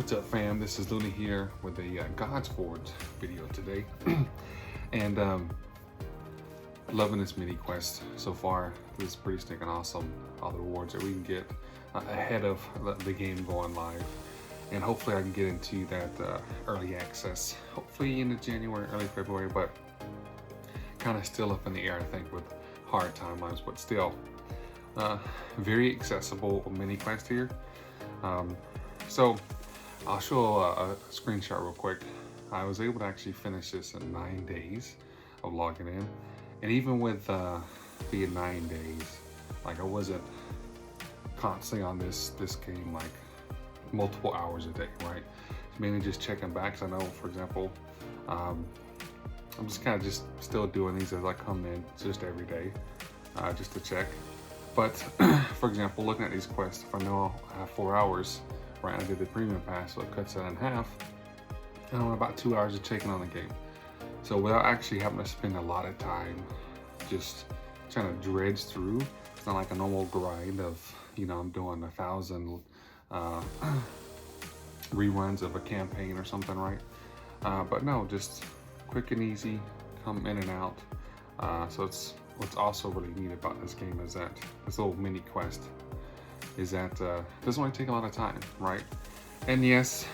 What's up, fam? This is Looney here with a Godforge video today. And loving this mini quest so far. This is pretty stinking awesome. All the rewards that we can get ahead of the game going live. And hopefully I can get into that early access, hopefully into January, early February, but kind of still up in the air, I think, with hard timelines, but still very accessible mini quest here. So I'll show a screenshot real quick. I was able to actually finish this in 9 days of logging in. And even with being 9 days, like I wasn't constantly on this game like multiple hours a day, right? Mainly just checking back. So I know, for example, I'm just kind of just still doing these as I come in just every day, just to check. But for example, looking at these quests, if I know I have 4 hours, right, I did the premium pass, so it cuts that in half. And I'm about 2 hours of checking on the game. So without actually having to spend a lot of time just trying to dredge through, it's not like a normal grind of, you know, I'm doing 1,000 reruns of a campaign or something, right? But no, just quick and easy, come in and out. So it's what's also really neat about this game is that this little mini quest is that it doesn't really take a lot of time, right? And yes,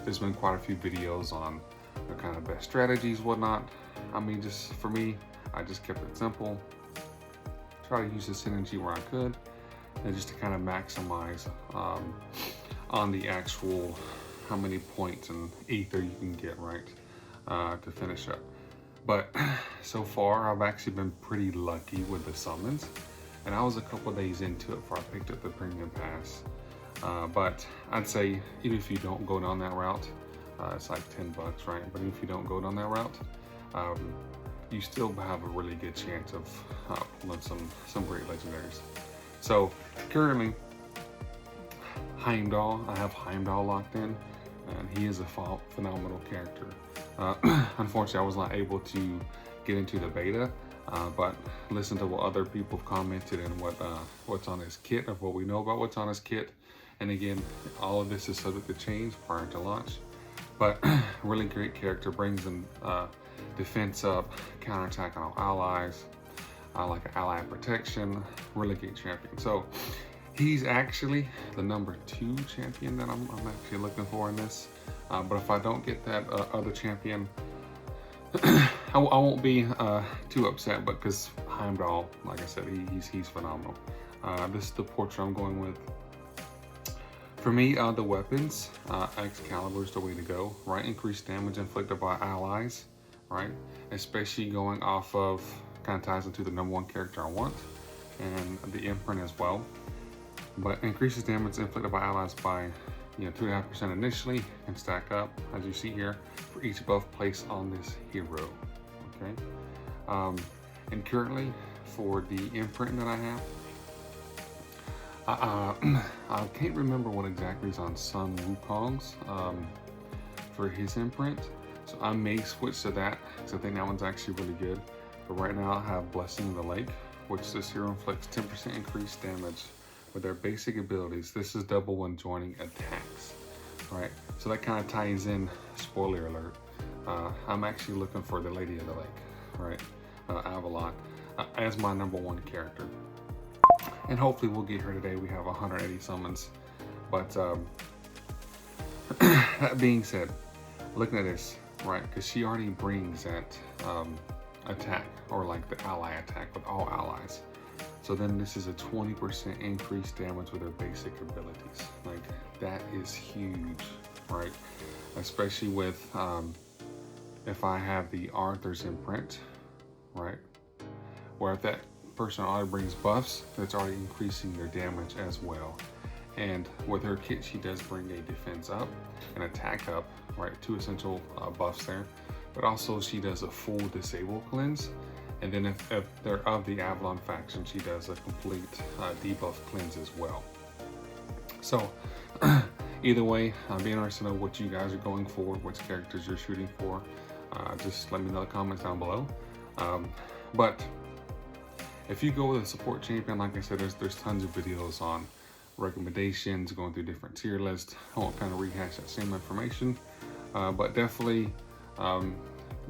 there's been quite a few videos on the kind of best strategies, whatnot. I mean, just for me, I just kept it simple. Try to use the synergy where I could, and just to kind of maximize on the actual how many points and ether you can get, right, to finish up. But so far, I've actually been pretty lucky with the summons. And I was a couple days into it before I picked up the premium pass. But I'd say even if you don't go down that route, it's like $10, right? But if you don't go down that route, you still have a really good chance of pulling some great legendaries. So currently, Heimdall, I have Heimdall locked in, and he is a phenomenal character. Unfortunately, I was not able to get into the beta. But listen to what other people have commented and what's on his kit, or what we know about what's on his kit. And again, all of this is subject to change prior to launch. But really great character, brings in defense up, counterattack on all allies, like an ally protection, really great champion. So he's actually the #2 champion that I'm actually looking for in this. But if I don't get that other champion, I won't be too upset, but because Heimdall, like I said, he's phenomenal. This is the portrait I'm going with. For me, the weapons, Excalibur is the way to go, right? Increased damage inflicted by allies, right? Especially going off of, kind of ties into the #1 character I want, and the imprint as well. But increases damage inflicted by allies by 2.5% initially, and stack up, as you see here, for each buff placed on this hero. Okay, and currently for the imprint that I have, I can't remember what exactly is on Sun Wukong's for his imprint, so I may switch to that because I think that one's actually really good. But right now I have Blessing of the Lake, which this hero inflicts 10% increased damage with their basic abilities. This is double when joining attacks, right? So that kind of ties in, spoiler alert, I'm actually looking for the Lady of the Lake, right? Avalon, as my #1 character. And hopefully we'll get her today. We have 180 summons. But that being said, looking at this, right? Because she already brings that attack, or like the ally attack with all allies. So then this is a 20% increased damage with her basic abilities. Like, that is huge, right? Especially with, if I have the Arthur's imprint, right? Where if that person already brings buffs, that's already increasing their damage as well. And with her kit, she does bring a defense up and attack up, right? 2 essential buffs there. But also she does a full disable cleanse. And then if they're of the Avalon faction, she does a complete debuff cleanse as well. So either way, I'd be interested to know what you guys are going for, which characters you're shooting for. Just let me know in the comments down below. But if you go with a support champion, like I said, there's tons of videos on recommendations, going through different tier lists. I won't kind of rehash that same information, but definitely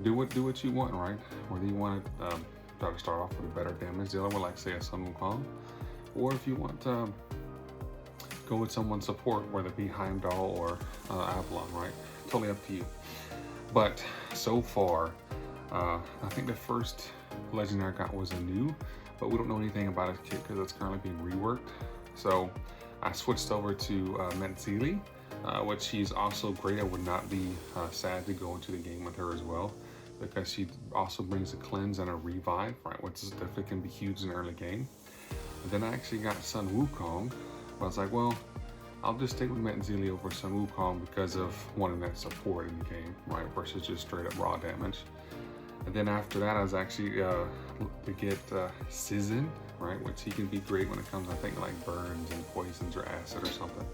do what you want, right? Whether you want to try to start off with a better damage dealer, with like say a Sun Wukong, or if you want to go with someone's support, whether it be Heimdall or Avalon, right? Totally up to you. But so far, I think the first legendary I got was a new, but we don't know anything about his kit because it's currently being reworked. So I switched over to Metzili, which she's also great. I would not be sad to go into the game with her as well, because she also brings a cleanse and a revive, right? Which is definitely can be huge in the early game. And then I actually got Sun Wukong. I was like, well, I'll just stick with Metzili over Sun Wukong because of wanting that support in the game, right? Versus just straight up raw damage. And then after that, I was actually to get Sizzin, right? Which he can be great when it comes, I think, like burns and poisons or acid or something.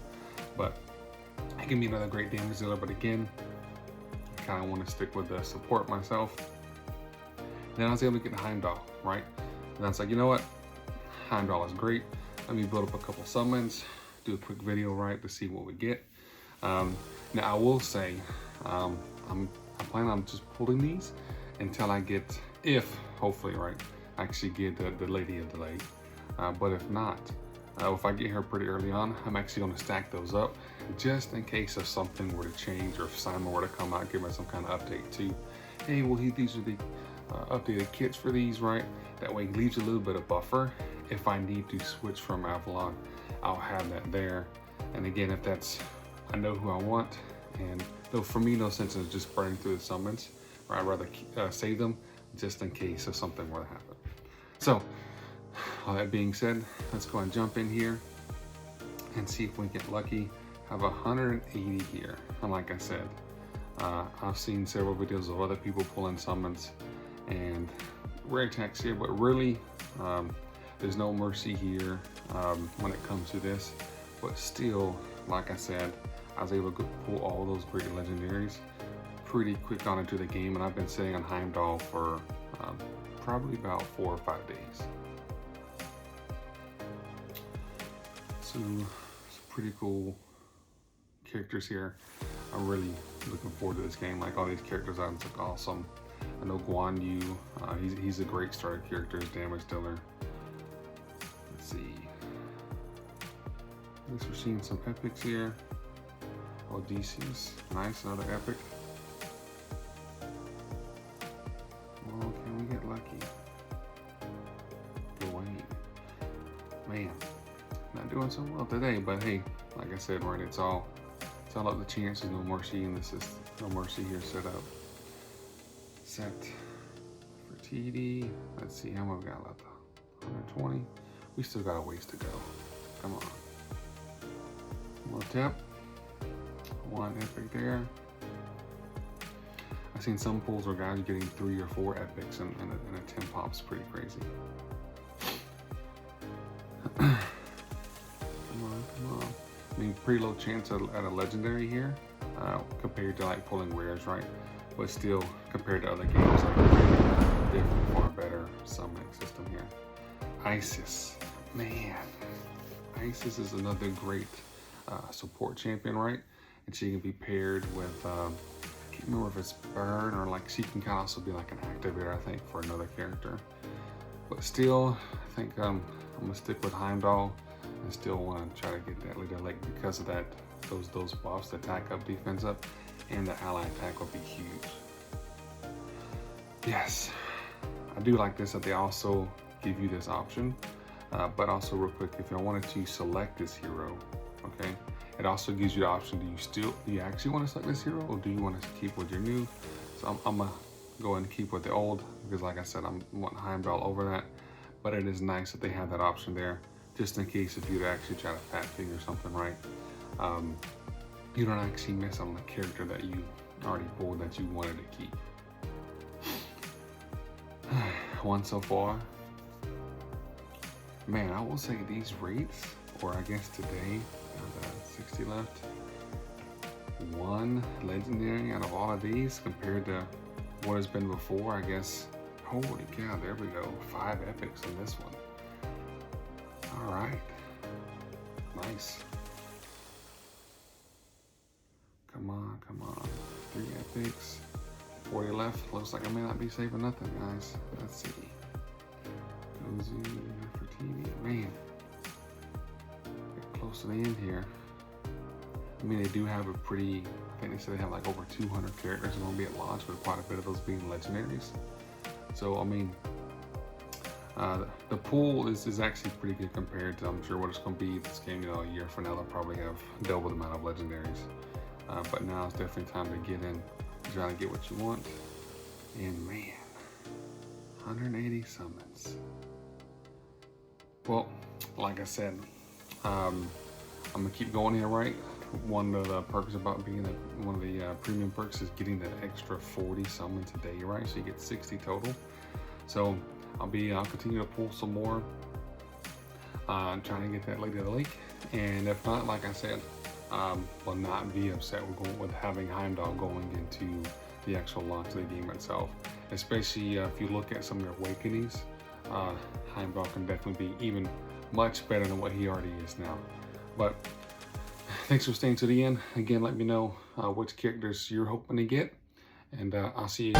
But he can be another great damage dealer. But again, I kind of want to stick with the support myself. Then I was able to get Heimdall, right? And I was like, you know what? Heimdall is great. Let me build up a couple summons, do a quick video, right, to see what we get. Now I will say, I plan on just pulling these until I get, if hopefully, right, actually get the Lady of the Lake. But if not, if I get here pretty early on, I'm actually going to stack those up just in case if something were to change, or if Simon were to come out, give us some kind of update too. Hey, well, these are the updated kits for these, right? That way it leaves a little bit of buffer. If I need to switch from Avalon, I'll have that there. And again, if that's, I know who I want, and though for me, no sense in just burning through the summons, right? I'd rather save them just in case if something were to happen. So, all that being said, let's go and jump in here and see if we get lucky. I have 180 here, and like I said, I've seen several videos of other people pulling summons and rare attacks here, but really, there's no mercy here when it comes to this. But still, like I said, I was able to pull all those great legendaries pretty quick on into the game, and I've been sitting on Heimdall for probably about 4 or 5 days. So, some pretty cool characters here. I'm really looking forward to this game. Like, all these characters items look awesome. I know Guan Yu, he's a great starter character, damage dealer. Let's see. At least we're seeing some epics here. Odysseus, nice, another epic. Oh, can we get lucky? Wait, man, not doing so well today, but hey, like I said, right, it's all up to chance. There's no mercy, and this is no mercy here set up. Set for TD. Let's see how much we got left. 120. We still got a ways to go. Come on. More tap. One epic there. I've seen some pulls where guys are getting 3 or 4 epics and a 10 pop's pretty crazy. Come on. I mean, pretty low chance at a legendary here compared to like pulling rares, right? But still, compared to other games, like definitely far better summoning system here. Isis, man, Isis is another great support champion, right? And she can be paired with, I can't remember if it's Burn or like she can kind of also be like an activator, I think, for another character. But still, I think I'm gonna stick with Heimdall and still want to try to get that leader lake because of that, those buffs, the attack up, defense up, and the ally attack will be huge. Yes, I do like this that they also give you this option, but also real quick, if I wanted to select this hero, okay, it also gives you the option, do you actually want to select this hero, or do you want to keep with your new? So I'm gonna go ahead and keep with the old, because like I said, I'm wanting Heimdall over that, but it is nice that they have that option there, just in case if you'd actually try to fat figure something, right? You don't actually miss on the character that you already pulled that you wanted to keep. One so far. Man, I will say these rates, or I guess today, 60 left. One legendary out of all of these compared to what has been before, I guess. Holy cow, there we go. 5 epics in this one. All right. Nice. Come on, come on. 3 epics. 40 left. Looks like I may not be saving nothing, guys. Let's see. Cozy for TV. Man. Get close to the end here. I mean, they do have a pretty, I think they said they have like over 200 characters that are going to be at launch, with quite a bit of those being legendaries. So, I mean, the pool is actually pretty good compared to, I'm sure, what it's going to be this game. You know, a year from now, they'll probably have double the amount of legendaries. But now it's definitely time to get in, trying to get what you want. And man, 180 summons. Well, like I said, I'm gonna keep going here, right? One of the perks about being one of the premium perks is getting that extra 40 summons a day, right? So you get 60 total. So I'll continue to pull some more, trying to get that Lady of the Lake. And if not, like I said, will not be upset with having Heimdall going into the actual launch of the game itself. Especially if you look at some of their awakenings, Heimdall can definitely be even much better than what he already is now. But thanks for staying to the end. Again, let me know which characters you're hoping to get, and I'll see you.